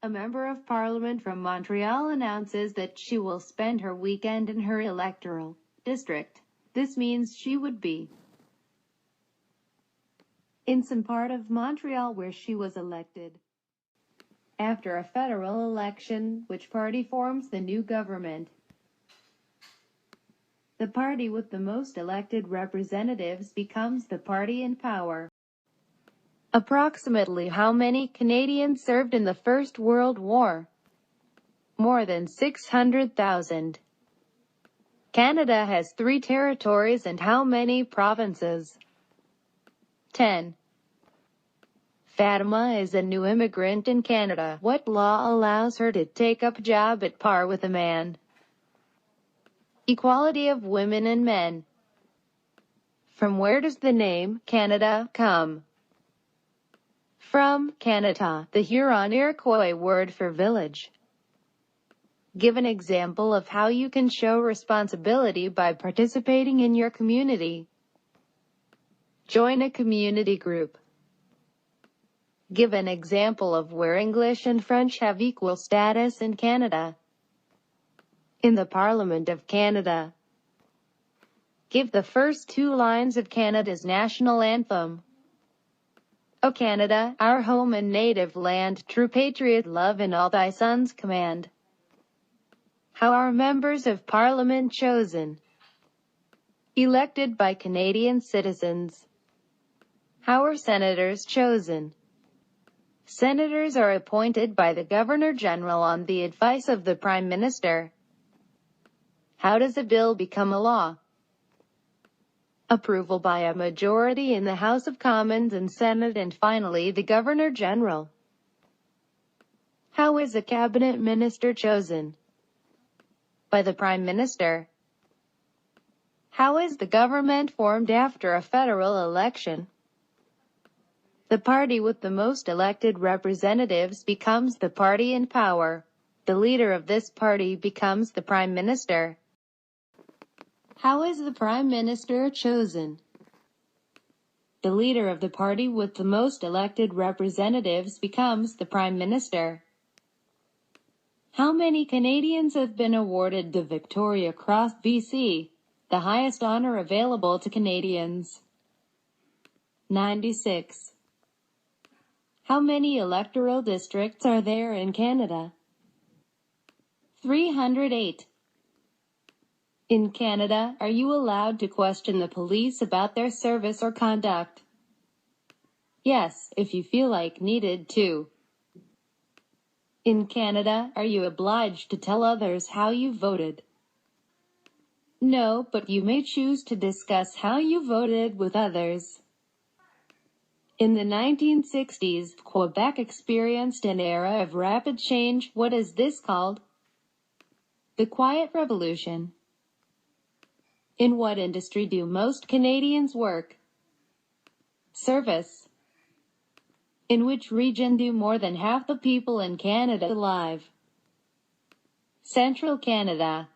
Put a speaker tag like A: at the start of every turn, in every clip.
A: A member of parliament from Montreal announces that she will spend her weekend in her electoral district. This means she would be in some part of Montreal where she was elected. After a federal election, which party forms the new government? The party with the most elected representatives becomes the party in power. Approximately how many Canadians served in the First World War? More than 600,000. Canada has 3 territories and how many provinces? 10. Fatima is a new immigrant in Canada. What law allows her to take up a job at par with a man? Equality of women and men. From where does the name Canada come? From Canada, the Huron-Iroquois word for village. Give an example of how you can show responsibility by participating in your community. Join a community group. Give an example of where English and French have equal status in Canada. In the Parliament of Canada. Give the first 2 lines of Canada's national anthem. O Canada, our home and native land, true patriot love in all thy sons command. How are members of Parliament chosen? Elected by Canadian citizens. How are senators chosen? Senators are appointed by the Governor-General on the advice of the Prime Minister. How does a bill become a law? Approval by a majority in the House of Commons and Senate, and finally the Governor-General. How is a cabinet minister chosen? By the Prime Minister. How is the government formed after a federal election? The party with the most elected representatives becomes the party in power. The leader of this party becomes the Prime Minister. How is the Prime Minister chosen? The leader of the party with the most elected representatives becomes the Prime Minister. How many Canadians have been awarded the Victoria Cross BC, the highest honor available to Canadians? 96. How many electoral districts are there in Canada? 308. In Canada, are you allowed to question the police about their service or conduct? Yes, if you feel like needed to. In Canada, are you obliged to tell others how you voted? No, but you may choose to discuss how you voted with others. In the 1960s, Quebec experienced an era of rapid change. What is this called? The Quiet Revolution. In what industry do most Canadians work? Service. In which region do more than half the people in Canada live? Central Canada.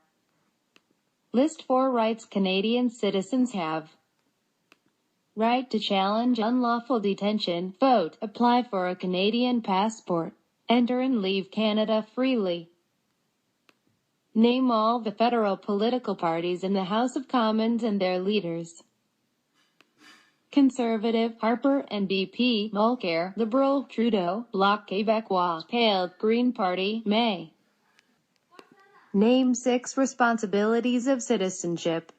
A: List 4 rights Canadian citizens have. Right to challenge unlawful detention, vote, apply for a Canadian passport, enter and leave Canada freely. Name all the federal political parties in the House of Commons and their leaders. Conservative, Harper, NDP, Mulcair, Liberal, Trudeau, Bloc Québécois, Pale, Green Party, May. Name 6 responsibilities of citizenship.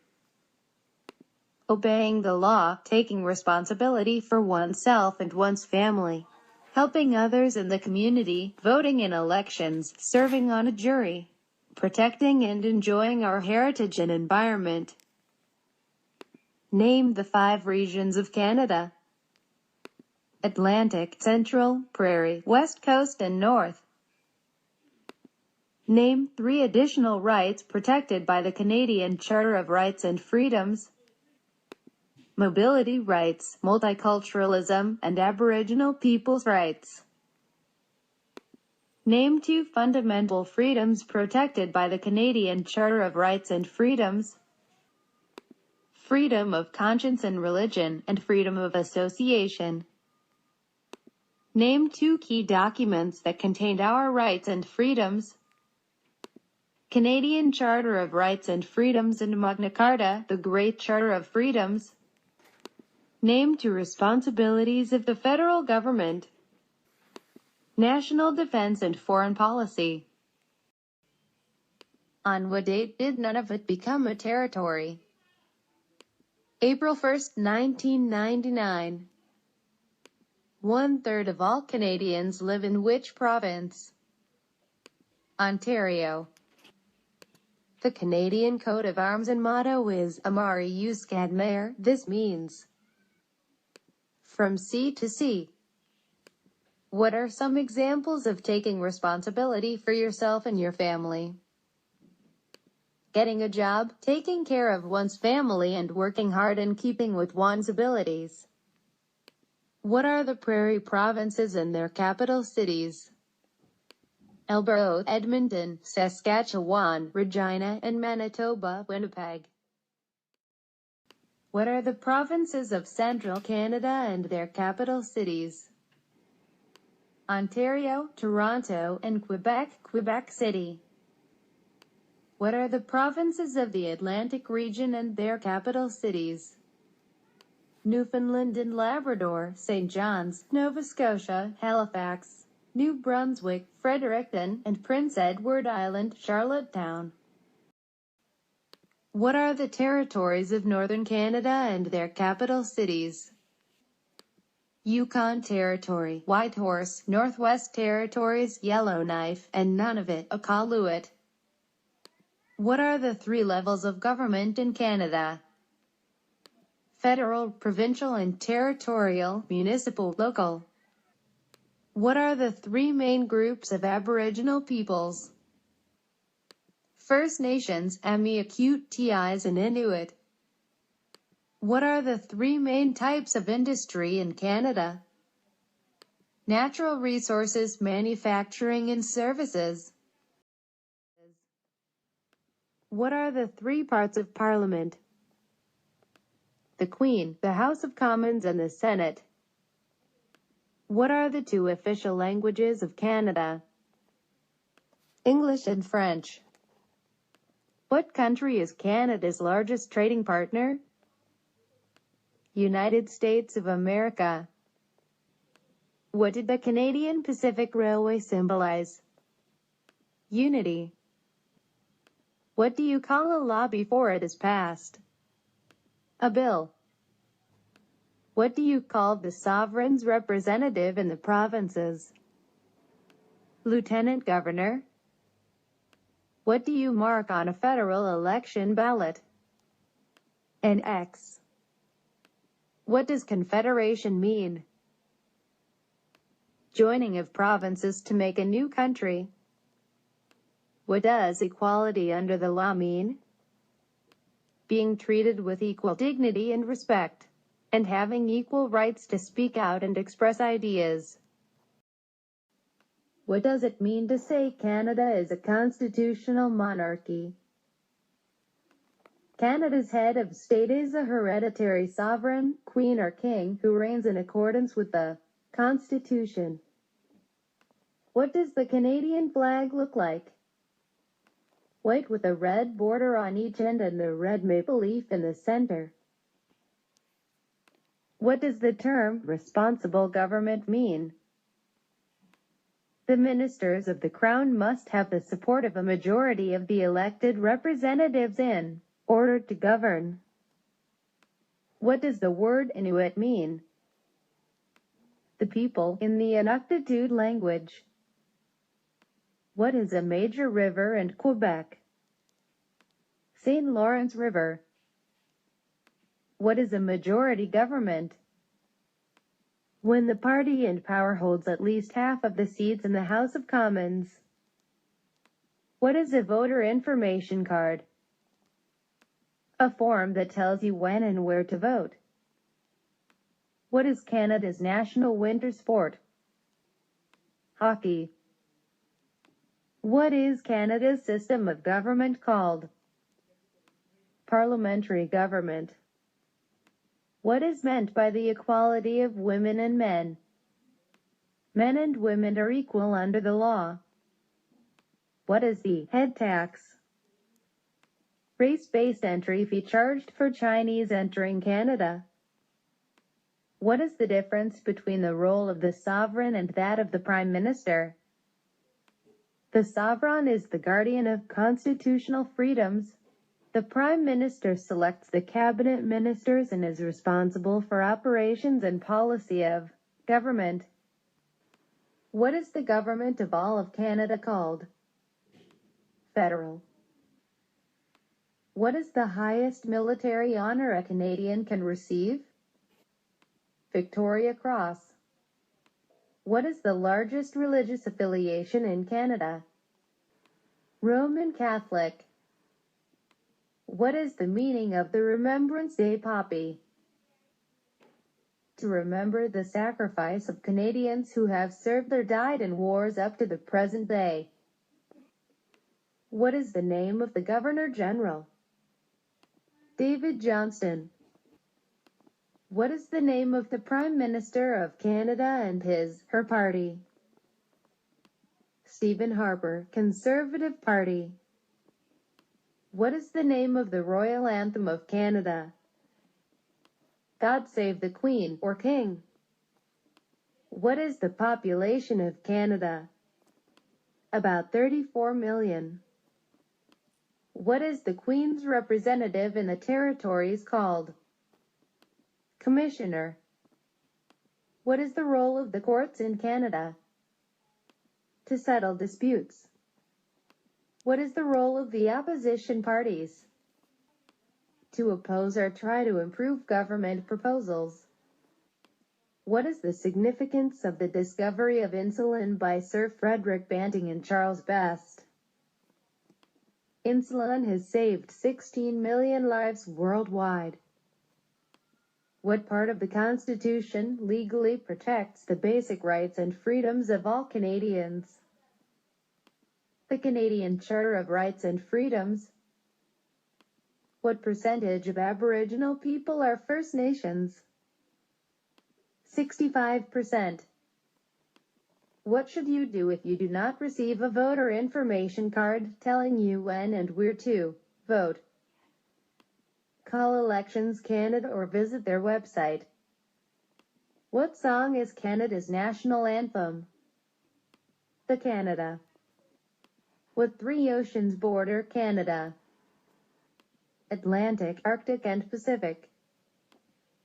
A: Obeying the law, taking responsibility for oneself and one's family, helping others in the community, voting in elections, serving on a jury, protecting and enjoying our heritage and environment. Name the 5 regions of Canada. Atlantic, Central, Prairie, West Coast and North. Name 3 additional rights protected by the Canadian Charter of Rights and Freedoms. Mobility rights, multiculturalism, and Aboriginal peoples' rights. Name 2 fundamental freedoms protected by the Canadian Charter of Rights and Freedoms. Freedom of conscience and religion, and freedom of association. Name 2 key documents that contained our rights and freedoms. Canadian Charter of Rights and Freedoms and Magna Carta, the Great Charter of Freedoms. Name 2 responsibilities of the federal government. National defense and foreign policy. On what date did Nunavut become a territory? April 1, 1999. 1/3 of all Canadians live in which province? Ontario. The Canadian coat of arms and motto is Amari Uscad Mayor. This means from sea to sea. What are some examples of taking responsibility for yourself and your family? Getting a job, taking care of one's family and working hard in keeping with one's abilities. What are the prairie provinces and their capital cities? Alberta, Edmonton, Saskatchewan, Regina, and Manitoba, Winnipeg. What are the provinces of central Canada and their capital cities? Ontario, Toronto, and Quebec, Quebec City. What are the provinces of the Atlantic region and their capital cities? Newfoundland and Labrador, St. John's, Nova Scotia, Halifax, New Brunswick, Fredericton, and Prince Edward Island, Charlottetown. What are the territories of Northern Canada and their capital cities? Yukon Territory, Whitehorse, Northwest Territories, Yellowknife, and Nunavut, Iqaluit. What are the 3 levels of government in Canada? Federal, provincial, and territorial, municipal, local. What are the 3 main groups of Aboriginal peoples? First Nations, Amiakut-Tis, and Inuit. What are the 3 main types of industry in Canada? Natural resources, manufacturing, and services. What are the 3 parts of Parliament? The Queen, the House of Commons, and the Senate. What are the 2 official languages of Canada? English and French. What country is Canada's largest trading partner? United States of America. What did the Canadian Pacific Railway symbolize? Unity. What do you call a law before it is passed? A bill. What do you call the sovereign's representative in the provinces? Lieutenant Governor. What do you mark on a federal election ballot? An X. What does confederation mean? Joining of provinces to make a new country. What does equality under the law mean? Being treated with equal dignity and respect, and having equal rights to speak out and express ideas. What does it mean to say Canada is a constitutional monarchy? Canada's head of state is a hereditary sovereign, queen or king, who reigns in accordance with the Constitution. What does the Canadian flag look like? White with a red border on each end and a red maple leaf in the center. What does the term responsible government mean? The ministers of the Crown must have the support of a majority of the elected representatives in order to govern. What does the word Inuit mean? The people in the Inuktitut language. What is a major river in Quebec? St. Lawrence River. What is a majority government? When the party in power holds at least half of the seats in the House of Commons. What is a voter information card? A form that tells you when and where to vote. What is Canada's national winter sport? Hockey. What is Canada's system of government called? Parliamentary government. What is meant by the equality of women and men? Men and women are equal under the law. What is the head tax? Race-based entry fee charged for Chinese entering Canada. What is the difference between the role of the sovereign and that of the Prime Minister? The sovereign is the guardian of constitutional freedoms. The Prime Minister selects the cabinet ministers and is responsible for operations and policy of government. What is the government of all of Canada called? Federal. What is the highest military honor a Canadian can receive? Victoria Cross. What is the largest religious affiliation in Canada? Roman Catholic. What is the meaning of the Remembrance Day poppy? To remember the sacrifice of Canadians who have served or died in wars up to the present day. What is the name of the Governor-General? David Johnston. What is the name of the Prime Minister of Canada and her party? Stephen Harper, Conservative Party. What is the name of the Royal Anthem of Canada? God Save the Queen, or King. What is the population of Canada? About 34 million. What is the Queen's representative in the territories called? Commissioner. What is the role of the courts in Canada? To settle disputes. What is the role of the opposition parties? To oppose or try to improve government proposals. What is the significance of the discovery of insulin by Sir Frederick Banting and Charles Best? Insulin has saved 16 million lives worldwide. What part of the Constitution legally protects the basic rights and freedoms of all Canadians? The Canadian Charter of Rights and Freedoms. What percentage of Aboriginal people are First Nations? 65%. What should you do if you do not receive a voter information card telling you when and where to vote? Call Elections Canada or visit their website. What song is Canada's national anthem? The Canada. What three oceans border Canada? Atlantic, Arctic, and Pacific.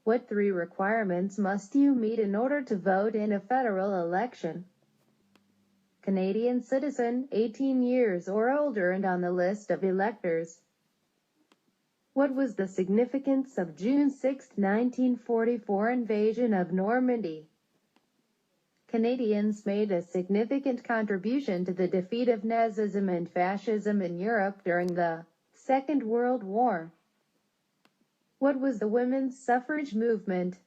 A: What three requirements must you meet in order to vote in a federal election? Canadian citizen, 18 years or older and on the list of electors. What was the significance of June 6, 1944 invasion of Normandy? Canadians made a significant contribution to the defeat of Nazism and fascism in Europe during the Second World War. What was the women's suffrage movement?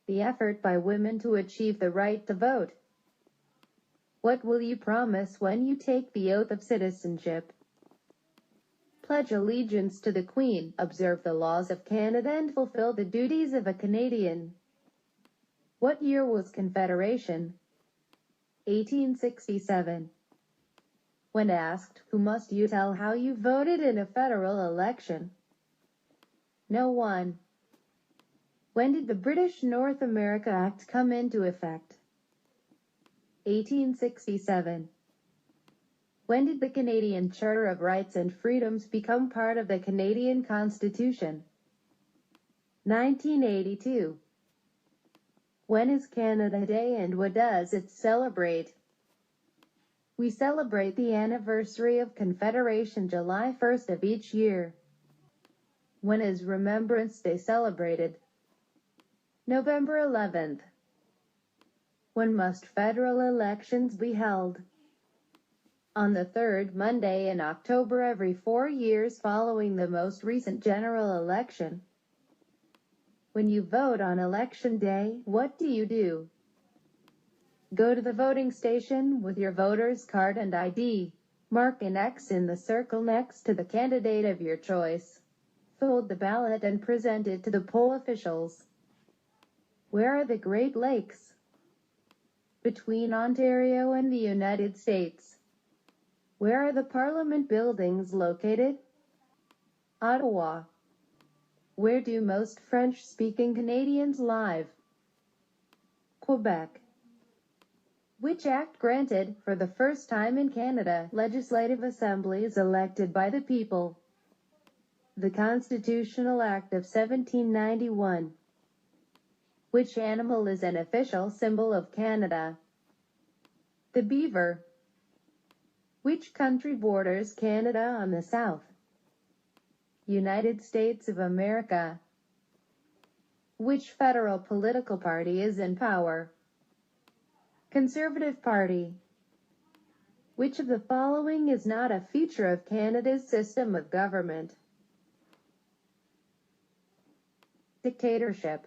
A: The effort by women to achieve the right to vote. What will you promise when you take the oath of citizenship? Pledge allegiance to the Queen, observe the laws of Canada and fulfill the duties of a Canadian. What year was Confederation? 1867. When asked, who must you tell how you voted in a federal election? No one. When did the British North America Act come into effect? 1867. When did the Canadian Charter of Rights and Freedoms become part of the Canadian Constitution? 1982. When is Canada Day and what does it celebrate? We celebrate the anniversary of Confederation July 1st of each year. When is Remembrance Day celebrated? November 11th. When must federal elections be held? On the third Monday in October every 4 years following the most recent general election. When you vote on election day, what do? Go to the voting station with your voter's card and ID. Mark an X in the circle next to the candidate of your choice. Fold the ballot and present it to the poll officials. Where are the Great Lakes? between Ontario and the United States. Where are the Parliament buildings located? Ottawa. Where do most French-speaking Canadians live? Quebec. Which act granted, for the first time in Canada, legislative assemblies elected by the people? The Constitutional Act of 1791. Which animal is an official symbol of Canada? The beaver. Which country borders Canada on the south? United States of America. Which federal political party is in power? Conservative Party. Which of the following is not a feature of Canada's system of government? Dictatorship.